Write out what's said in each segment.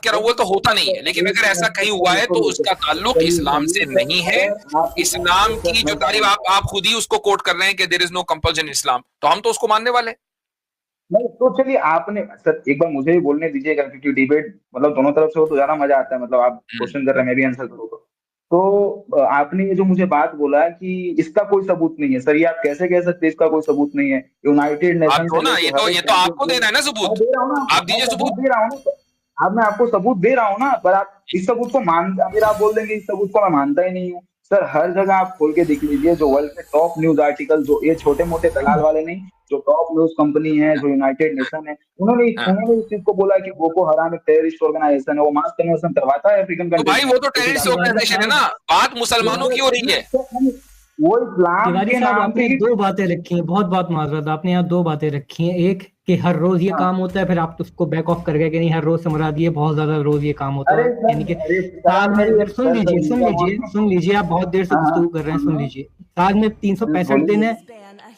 कह रहा हूँ वो तो होता नहीं है, लेकिन अगर ऐसा कहीं हुआ है तो उसका ताल्लुक इस्लाम से नहीं है। इस्लाम की जो तारीफ आप खुद ही उसको कोट कर रहे हैं कि देयर इज नो कंपल्शन इस्लाम, तो हम तो उसको मानने वाले हैं। नहीं तो चलिए आपने सर एक बार मुझे भी बोलने दीजिएगा, क्योंकि डिबेट मतलब दोनों तरफ से हो तो ज्यादा मजा आता है, मतलब आप क्वेश्चन कर रहे हैं मैं भी आंसर करूंगा। तो आपने ये जो मुझे बात बोला कि इसका कोई सबूत नहीं है, सर ये आप कैसे कह सकते हैं इसका कोई सबूत नहीं है? यूनाइटेड आप नेशन दो से ना, लेके हर ये एक तो कंट्री आपको को देना है ना मैं सबूत, दे रहा हूँ ना, आप मैं दीजिए सबूत सबूत। दे रहा हूँ ना, अब मैं आपको सबूत दे रहा हूँ ना, पर आप इस सबूत को फिर आप बोल देंगे इस सबूत को मैं मानता ही नहीं हूँ। सर हर जगह आप खोल के देख लीजिए, जो वर्ल्ड के टॉप न्यूज आर्टिकल, जो ये छोटे मोटे दलाल वाले नहीं, जो टॉप न्यूज कंपनी है, जो यूनाइटेड नेशन है, उन्होंने हाँ। उन्होंने इस चीज को बोला कि बोको हराम एक टेररिस्ट ऑर्गेनाइजेशन है, वो मास कन्वर्सन करवाता है अफ्रीकन तो कंट्रीज भाई में वो तो उसी टेररिस्ट इलाके में। ऑर्गेनाइजेशन है ना, बात मुसलमानों की हो रही है। वो इस्लाम तिवारी के साहब, नाम पे आपने ही। दो बातें रखी हैं, बहुत बहुत माजरत, आपने यहाँ दो बातें रखी हैं। एक कि हर रोज ये हाँ, काम होता है, फिर आप उसको बैक ऑफ कर गए कि नहीं हर रोज से मुराद ये बहुत ज्यादा रोज ये काम होता अरे है, सर, यानी कि अरे सर साल आप में, मेरी जब एक सुन लीजिए सुन क्या लीजिए बोलते हैं? सुन लीजिए, आप बहुत देर से हाँ हाँ गुफ्तगू कर रहे हैं, सुन हाँ, लीजिए। साल में 365 दिन बोलिए। है,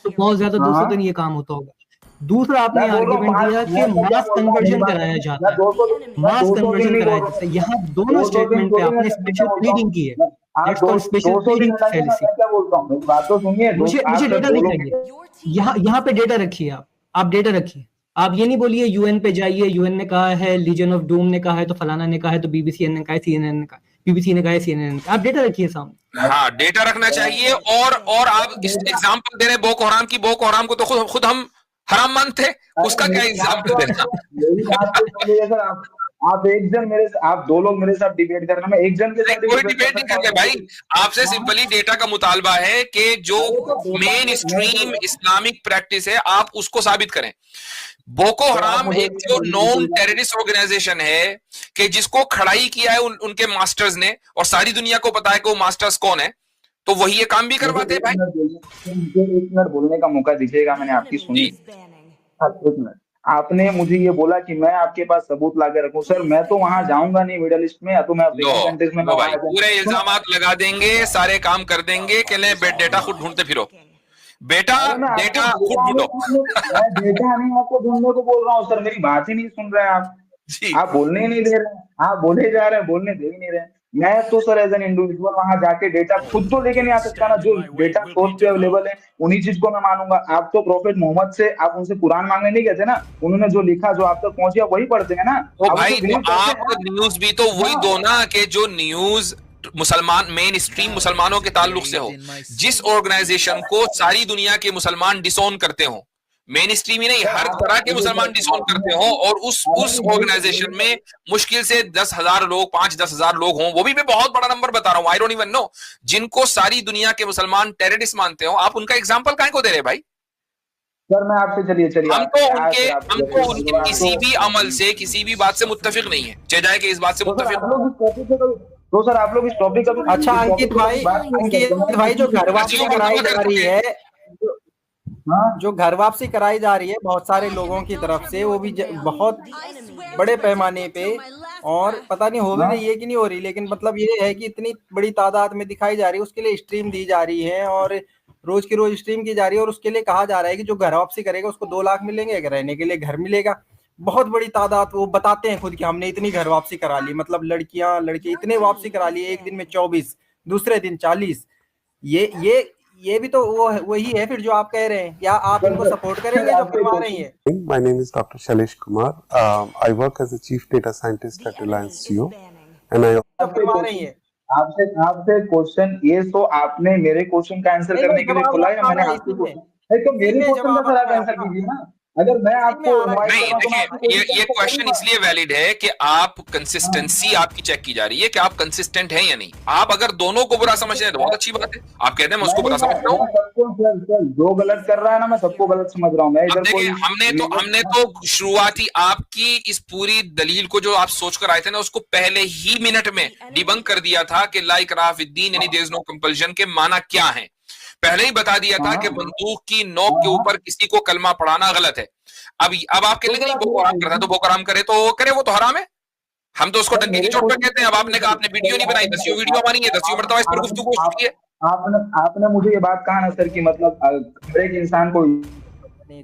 तो बहुत ज्यादा हाँ 200 दिन हाँ, ये काम होता होगा। दूसरा आपने मैं बोल रहा हूँ आर्ग्यूमेंट दिया कि मैं तो क्या मास बोल रहा हूँ, मेरी कन्वर्जन बात कराया सुनिए, जाता है, मैं मास 200 दिन कन्वर्जन नहीं बोल कराया रहा जाता है। हूँ, यहाँ दोनों 200 दिन स्टेटमेंट पे थोड़ी, आपने मैं क्या स्पेशल बोलता हूँ, प्लीडिंग की है, आप दैट्स कॉल्ड स्पेशल 200 दिन प्लीडिंग हटाइए ना, फैलेसी। मैं क्या बोलता हूँ, मेरी बात तो सुनिए। मुझे आप मुझे सर डेटा बोलोगे दिखाइए, यहाँ पे डेटा रखिए, आप डेटा रखिए। आप ये नहीं बोलिए यूएन पे जाइए, यूएन ने कहा है, लीजन ऑफ डूम ने कहा है, तो फलाना ने कहा है, तो बीबीसी ने कहा है, सीएनएन ने कहा है, बीबीसी ने कहा है, सीएनएन ने कहा है। आप डेटा रखिए सामने। हाँ, डेटा रखना चाहिए। और आप इस एग्जाम्पल दे रहे हैं बोको हराम की, बोको हराम को तो खुद हम हराम मानते हैं, अरे उसका क्या मेरी बात एग्जाम्पल तो देना। मेरी बात तो सुनिए सर, आप एक जन मेरे से, आप दो लोग मेरे साथ डिबेट करना, मैं एक जन के नहीं, साथ ही कोई डिबेट कर डिबेट नहीं सकता हूँ करके ऐसा भाई, थोड़ी। आपसे हाँ, सिंपली डेटा का मुतालबा है कि जो अरे तो डेटा मेन मैं स्ट्रीम बोल रहा हूँ, इस्लामिक प्रैक्टिस है आप उसको साबित करें। बोको सर आप हराम मुझे एक ये जो बोलने नॉन दीजिएगा। टेररिस्ट ऑर्गेनाइजेशन है कि जिसको खड़ाई किया है उनके मास्टर्स ने, और सारी दुनिया को पता है कि वो मास्टर्स कौन है, तो वही ये काम भी मुझे करवाते हैं एक भाई। मिनट बोलिए, मुझे एक मिनट बोलने का मौका दीजिएगा, मैंने आपकी सुनी। जी। हाँ, एक मिनट। आपने मुझे ये बोला कि मैं आपके पास सबूत ला के रखूं, सर मैं तो वहां जाऊंगा नहीं मिडल ईस्ट में, या तो मैं लो अफ्रीकन कंट्रीज में, मैं लो भाई, वहां पूरे सुनो। इल्जामात लगा देंगे, सारे काम कर देंगे कि ले डेटा खुद ढूंढते फिरो। बेटा अरे मैं आपको डेटा खुद डेटा ढूंढो। नहीं, मैं डेटा नहीं आपको ढूंढने को बोल रहा हूँ सर, मेरी बात ही नहीं सुन रहे हैं आप। जी। आप बोलने ही नहीं दे रहे हैं, आप बोले जा रहे हैं, बोलने दे ही नहीं रहे हैं। मैं तो सर एज एन इंडिविजुअल वहां जाके डेटा खुद तो लेके नहीं आ सकता ना, जो डेटा सोर्स पे अवेलेबल है उन्हीं चीज को मैं मानूंगा। आप तो प्रॉफिट मोहम्मद से आप उनसे कुरान मांगने नहीं गए थे ना, उन्होंने जो लिखा जो आप तक पहुंची आप वही पढ़ते हैं ना, तो आप भाई उसे तो बिलीव करते आप हैं ना। न्यूज भी तो वही हाँ, दो ना कि जो न्यूज मुसलमान मेन स्ट्रीम मुसलमानों के ताल्लुक से हो, जिस ऑर्गेनाइजेशन को सारी दुनिया के मुसलमान डिसोन करते हो, मेन स्ट्रीम ही नहीं सर हर आप तरह के देखिए मुसलमान सर डिसोन करते हो, और उस ऑर्गेनाइजेशन में मुश्किल से 10,000 लोग 5-10,000 लोग हों, वो भी मैं बहुत बड़ा नंबर बता रहा हूं, आई डोंट इवन नो, जिनको सारी दुनिया के मुसलमान टेररिस्ट मानते हो, आप उनका एग्जाम्पल काहे को दे रहे भाई? सर मैं आपसे, चलिए चलिए हम आप तो क्या उनके फिर आप हम तो उनके आप तो किसी भी अमल से किसी भी बात से मुत्तफिक नहीं है, चाहे जाए कि इस बात से तो सर मुत्तफिक आप हो। लोग इस टॉपिक पे तो सर आप लोग इस टॉपिक का अच्छा इस अंकित टॉपिक पे भाई, कभी बात क्यों नहीं करते? अंकित मैंने भाई, जो किसी घर वापसी रस्सियों पर कराई दवा कर जा रही चुके। है, हाँ जो घर वापसी कराई जा रही है बहुत सारे लोगों की तरफ से, वो भी बहुत बड़े पैमाने पे, और पता नहीं हो भी हाँ रही है कि नहीं हो रही, लेकिन मतलब ये है कि इतनी बड़ी तादाद में दिखाई जा रही है, उसके लिए स्ट्रीम दी जा रही है, और रोज की रोज स्ट्रीम की जा रही है, और उसके लिए कहा जा रहा है कि जो घर वापसी करेगा उसको 2 लाख मिलेंगे, अगर रहने के लिए घर मिलेगा। बहुत बड़ी तादाद, वो बताते हैं खुद कि हमने इतनी घर वापसी करा ली, मतलब लड़कियां लड़के इतने वापसी करा लिए, एक दिन में 24, दूसरे दिन 40। ये भी तो वही है फिर जो आप कह रहे हैं, या आप इनको सपोर्ट सर करेंगे जो आपसे करवा रही क्वेश्चन, है? My name is Dr. Shailesh Kumar. I work as a chief data scientist at Reliance Jio, and I जो आपसे करवा रही क्वेश्चन, है? आपसे आपसे क्वेश्चन, ये तो आपने मेरे क्वेश्चन का आंसर नहीं नहीं, करने के लिए जवाब खोला है, या आ मैंने रहा है आपके इसी में, क्वेश्चन, नहीं तो इसी मेरे में क्वेश्चन का जवाब सर आ आप रहा है आंसर आपका, कीजिए ना। अगर मैं इसी में आपको आ रहा है। इनवाइट कर नहीं रहा हूँ तो मैं आपकी देखिए, क्वेश्चन का ये आंसर क्वेश्चन करूंगा। इसलिए वैलिड है कि आप कंसिस्टेंसी आपकी चेक की जा रही है कि आप कंसिस्टेंट हैं या नहीं। आप अगर दोनों को बुरा समझ रहे हैं तो बहुत अच्छी बात है, आप कहते हैं मैं उसको नहीं बुरा समझ रहा मैं हूं। सबको सर जो गलत कर रहा है ना, मैं सबको गलत समझ रहा हूँ, मैं अब इधर देखिए, कोई हमने तो शुरुआती आपकी इस पूरी दलील को जो आप सोच कर आए थे ना, उसको पहले ही मिनट में डिबंक कर दिया था कि ला इकराह फिद्दीन यानी देयर इज नो कंपल्शन के माना क्या है। पहले ही बता दिया था हाँ कि बंदूक की नोक के हाँ हाँ। ऊपर किसी को कलमा पढ़ाना गलत है। अब आप कह तो लेंगे सर नहीं आप बोको हराम करता है तो मेरे, बोको हराम करे तो करे, वो तो हराम है। हम तो उसको सर डंके की मेरे चोट पर क्वेश्चन कहते हैं। अब आपने कहा आपने वीडियो नहीं बनाई, 10 वीडियो हमारी है, 10 मरतबा इस पर गुफ्तगू हो चुकी है। आपने मुझे ये बात कहा ना सर कि मतलब हर एक इंसान को नहीं,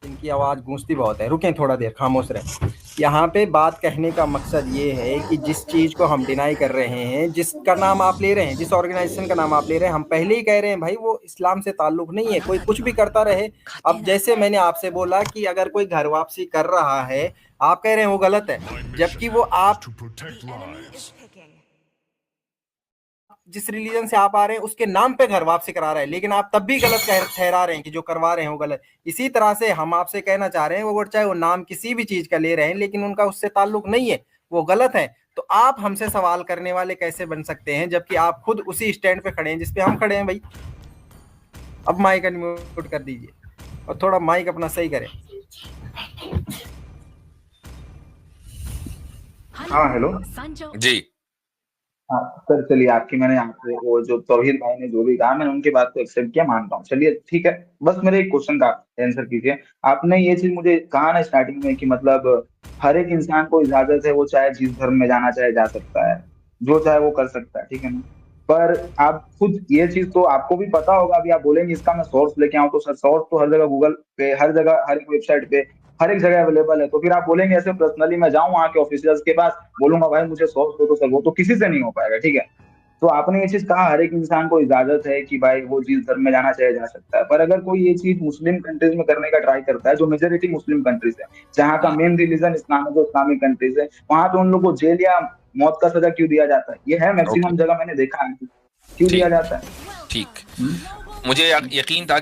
इनकी आवाज गूंजती बहुत है, रुकें थोड़ा देर खामोश रहे। यहाँ पे बात कहने का मकसद ये है कि जिस चीज को हम डिनाई कर रहे हैं, जिसका नाम आप ले रहे हैं, जिस ऑर्गेनाइजेशन का नाम आप ले रहे हैं, हम पहले ही कह रहे हैं भाई वो इस्लाम से ताल्लुक नहीं है, कोई कुछ भी करता रहे। अब जैसे मैंने आपसे बोला कि अगर कोई घर वापसी कर रहा है, आप कह रहे हैं वो गलत है, जबकि वो आप जिस रिलीजन से आप आ रहे हैं उसके नाम पे घर वापसी करा रहे हैं, लेकिन आप तब भी गलत ठहरा रहे हैं कि जो करवा रहे हैं वो गलत। इसी तरह से हम आपसे कहना चाह रहे हैं वो चाहे वो नाम किसी भी चीज का ले रहे हैं लेकिन उनका उससे ताल्लुक नहीं है, वो गलत है। तो आप हमसे सवाल करने वाले कैसे बन सकते हैं जबकि आप खुद उसी स्टैंड पे खड़े हैं जिसपे हम खड़े हैं भाई। अब माइक अनम्यूट कर दीजिए और थोड़ा माइक अपना सही करें। हाँ हेलो जी। हाँ सर, चलिए आपकी मैंने आपसे वो जो तौहीद भाई ने जो भी कहा मैंने उनकी बात को एक्सेप्ट किया, मानता हूँ, चलिए ठीक है। बस मेरे एक क्वेश्चन का आंसर कीजिए। आपने ये चीज मुझे कहा ना स्टार्टिंग में कि मतलब हर एक इंसान को इजाजत है, वो चाहे जिस धर्म में जाना चाहे जा सकता है, जो चाहे वो कर सकता है, ठीक है ना। पर आप खुद ये चीज तो आपको भी पता होगा, अभी आप बोलेंगे इसका मैं सोर्स लेके आऊँ, तो सर सोर्स तो हर जगह गूगल पे, हर जगह, हर एक वेबसाइट पे, हर एक जगह अवेलेबल है। तो फिर आप बोलेंगे ऐसे पर्सनली मैं जाऊं वहां के ऑफिसर्स के पास, बोलूंगा भाई मुझे सोर्स दो, तो सर वो तो किसी से नहीं हो पाएगा, ठीक है। तो आपने ये चीज कहा हर एक इंसान को इजाजत है कि भाई वो जिस धर्म में जाना चाहे जा सकता है, पर अगर कोई ये चीज मुस्लिम कंट्रीज में करने का ट्राई करता है, जो मेजोरिटी मुस्लिम कंट्रीज है, जहाँ का मेन रिलीजन इस्लाम है, जो इस्लामिक कंट्रीज है, वहां पे उन लोग को जेल या मौत का सजा क्यों दिया जाता है? ये है मैक्सिमम जगह मैंने देखा है, क्यों दिया जाता है? ठीक, मुझे यकीन था कि